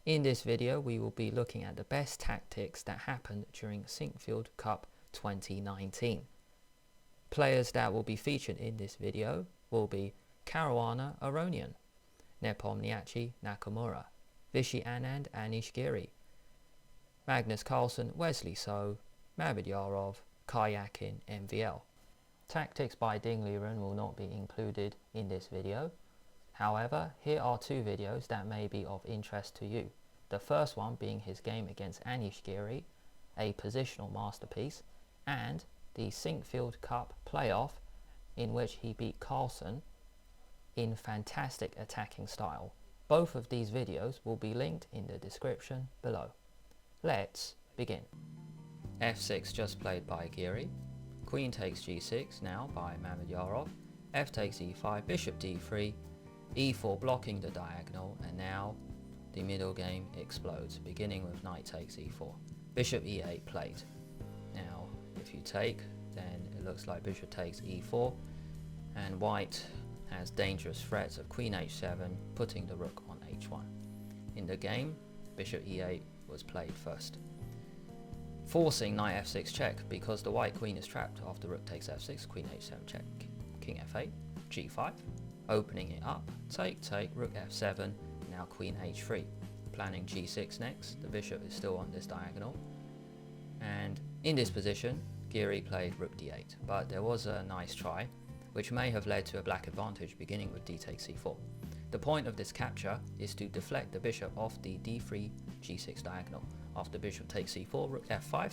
In this video we will be looking at the best tactics that happened during Sinquefield Cup 2019. Players that will be featured in this video will be Caruana Aronian, Nepom Nakamura, Vichy Anand Anish Giri, Magnus Carlsen Wesley So, Mamedyarov, Karjakin MVL. Tactics by Dingliren will not be included in this video. However, here are two videos that may be of interest to you. The first one being his game against Anish Giri, a positional masterpiece, and the Sinquefield Cup playoff in which he beat Carlsen in fantastic attacking style. Both of these videos will be linked in the description below. Let's begin. f6 just played by Giri. Queen takes g6 now by Mamedyarov. F takes e5, bishop d3, e4 blocking the diagonal, and now the middle game explodes, beginning with knight takes e4. Bishop e8 played. Now if you take, then it looks like bishop takes e4, and white has dangerous threats of queen h7, putting the rook on h1. In the game, bishop e8 was played first, forcing knight f6 check because the white queen is trapped after rook takes f6, queen h7 check, king f8, g5, opening it up, take, rook f7, now queen h3, planning g6 next. The bishop is still on this diagonal, and in this position Giri played rook d8, but there was a nice try which may have led to a black advantage, beginning with d takes c4. The point of this capture is to deflect the bishop off the d3 g6 diagonal. After bishop takes c4, rook f5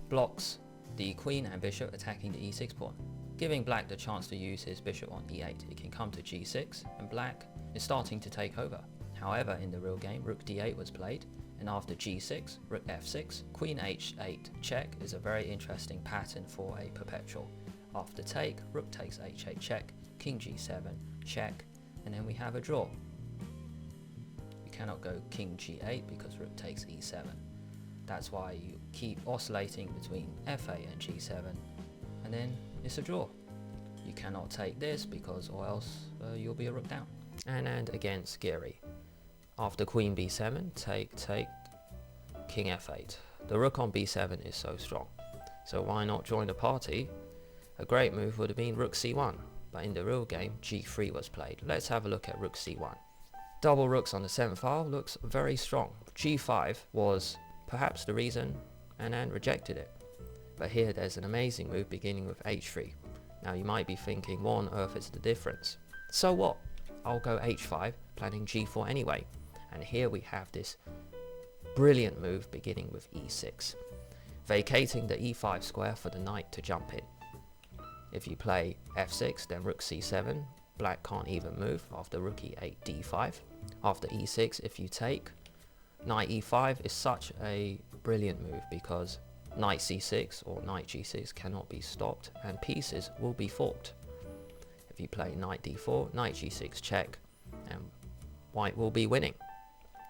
blocks the queen and bishop attacking the e6 pawn, giving black the chance to use his bishop on e8. It can come to g6 and black is starting to take over. However, in the real game, rook d8 was played, and after g6, rook f6, queen h8 check is a very interesting pattern for a perpetual. After take, rook takes h8 check, king g7 check, and then we have a draw. You cannot go king g8 because rook takes e7. That's why you keep oscillating between f8 and g7, and then it's a draw. You cannot take this because or else you'll be a rook down. Anand against Giri. After queen b7, take, king f8. The rook on b7 is so strong, so why not join the party? A great move would have been rook c1, but in the real game g3 was played. Let's have a look at rook c1. Double rooks on the 7th file looks very strong. g5 was perhaps the reason Anand rejected it, but here there's an amazing move beginning with h3. Now you might be thinking, what on earth is the difference? So what? I'll go h5, planning g4 anyway. And here we have this brilliant move beginning with e6, vacating the e5 square for the knight to jump in. If you play f6, then rook c7, black can't even move after rook e8, d5. After e6, if you take, knight e5 is such a brilliant move because knight c6 or knight g6 cannot be stopped and pieces will be forked. If you play knight d4, knight g6 check, and white will be winning.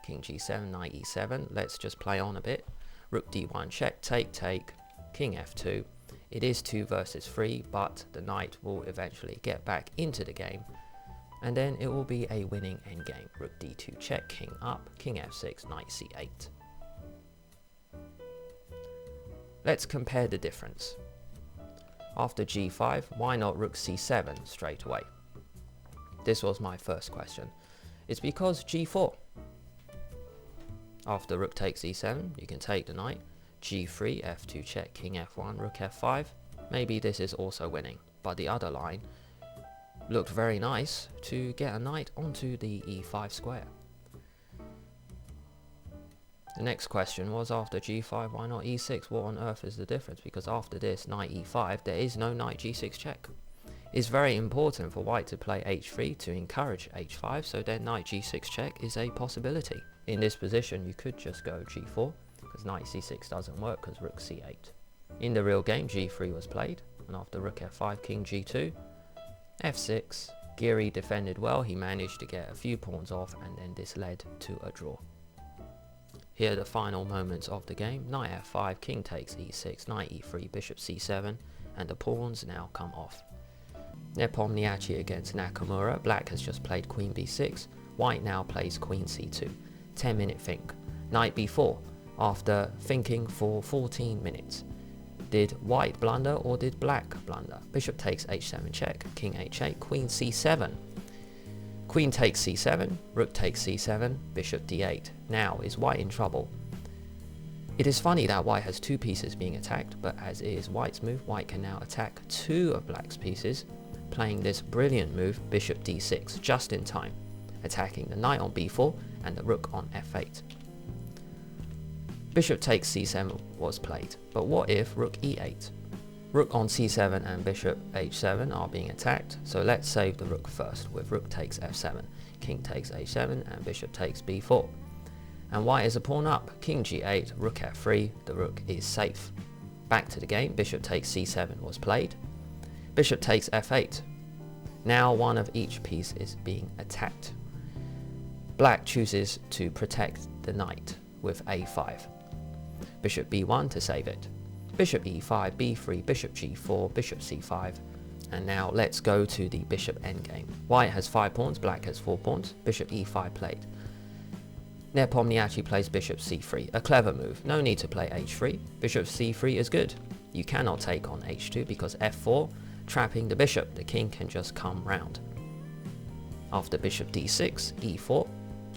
King g7, knight e7, let's just play on a bit. Rook d1 check, take, king f2. It is 2 versus 3, but the knight will eventually get back into the game, and then it will be a winning endgame. Rook d2 check, king up, king f6, knight c8. Let's compare the difference. After g5, why not rook c7 straight away? This was my first question. It's because g4. After rook takes e7, you can take the knight. g3, f2 check, king f1, rook f5. Maybe this is also winning, but the other line looked very nice to get a knight onto the e5 square. The next question was, after g5, why not e6? What on earth is the difference? Because after this, knight e5, there is no knight g6 check. It's very important for white to play h3 to encourage h5, so then knight g6 check is a possibility. In this position, you could just go g4, because knight c6 doesn't work because rook c8. In the real game, g3 was played, and after rook f5, king g2, f6. Giri defended well, he managed to get a few pawns off, and then this led to a draw. Here are the final moments of the game. Knight f5, king takes e6, knight e3, bishop c7, and the pawns now come off. Nepom against Nakamura. Black has just played queen b6. White now plays queen c2. 10-minute think. knight b4 after thinking for 14 minutes. Did white blunder or did black blunder? Bishop takes h7 check, king h8, queen c7. Queen takes c7, rook takes c7, bishop d8. Now is white in trouble? It is funny that white has two pieces being attacked, but as it is white's move, white can now attack two of black's pieces, playing this brilliant move, bishop d6, just in time, attacking the knight on b4 and the rook on f8. Bishop takes c7 was played, but what if rook e8? Rook on c7 and bishop h7 are being attacked, so let's save the rook first with rook takes f7, king takes h7 and bishop takes b4. And white is a pawn up, king g8, rook f3, the rook is safe. Back to the game, bishop takes c7 was played. Bishop takes f8. Now one of each piece is being attacked. Black chooses to protect the knight with a5. Bishop b1 to save it. Bishop e5, b3, bishop g4, bishop c5. And now let's go to the bishop endgame. White has 5 pawns, black has 4 pawns, bishop e5 played. Nepom actually plays bishop c3, a clever move, no need to play h3, bishop c3 is good. You cannot take on h2 because f4, trapping the bishop, the king can just come round. After bishop d6, e4,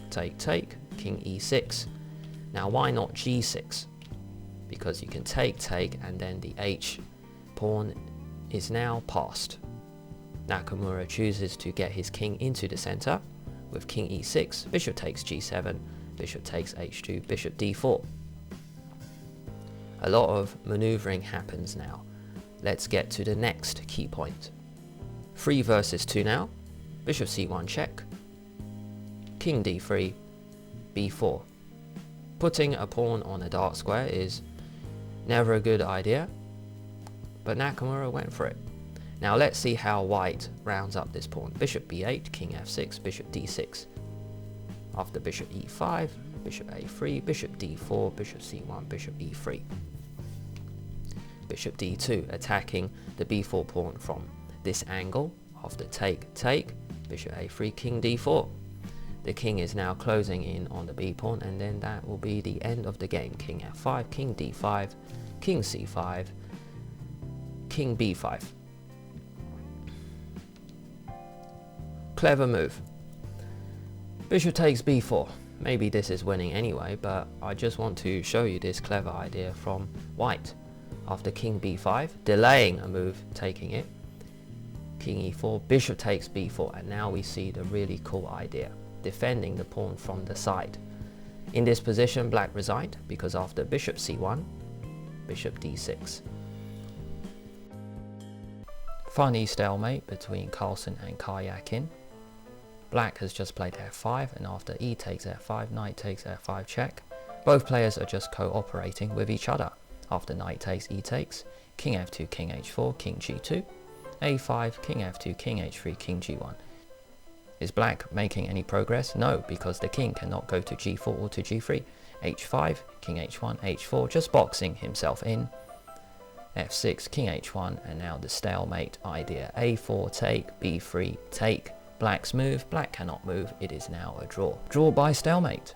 take, king e6. Now why not g6? Because you can take, and then the h pawn is now passed. Nakamura chooses to get his king into the center with king e6, bishop takes g7, bishop takes h2, bishop d4. A lot of maneuvering happens now. Let's get to the next key point. 3 versus 2 now. Bishop c1 check, king d3, b4. Putting a pawn on a dark square is never a good idea, but Nakamura went for it. Now let's see how white rounds up this pawn. Bishop b8, king f6, bishop d6. After bishop e5, bishop a3, bishop d4, bishop c1, bishop e3. Bishop d2, attacking the b4 pawn from this angle. After take, bishop a3, king d4. The king is now closing in on the b pawn, and then that will be the end of the game. King f5, king d5, king c5, king b5. Clever move. Bishop takes b4. Maybe this is winning anyway, but I just want to show you this clever idea from white. After king b5, delaying a move, taking it, king e4, bishop takes b4, and now we see the really cool idea, defending the pawn from the side. In this position, black resigned because after bishop c1, bishop d6. Funny stalemate between Carlsen and Karjakin. Black has just played f5, and after e takes f5, knight takes f5 check. Both players are just cooperating with each other. After knight takes, e takes, king f2, king h4, king g2, a5, king f2, king h3, king g1. Is black making any progress? No, because the king cannot go to g4 or to g3. h5, king h1, h4, just boxing himself in. f6, king h1, and now the stalemate idea. a4 take, b3 take. Black's move, black cannot move, it is now a draw. Draw by stalemate.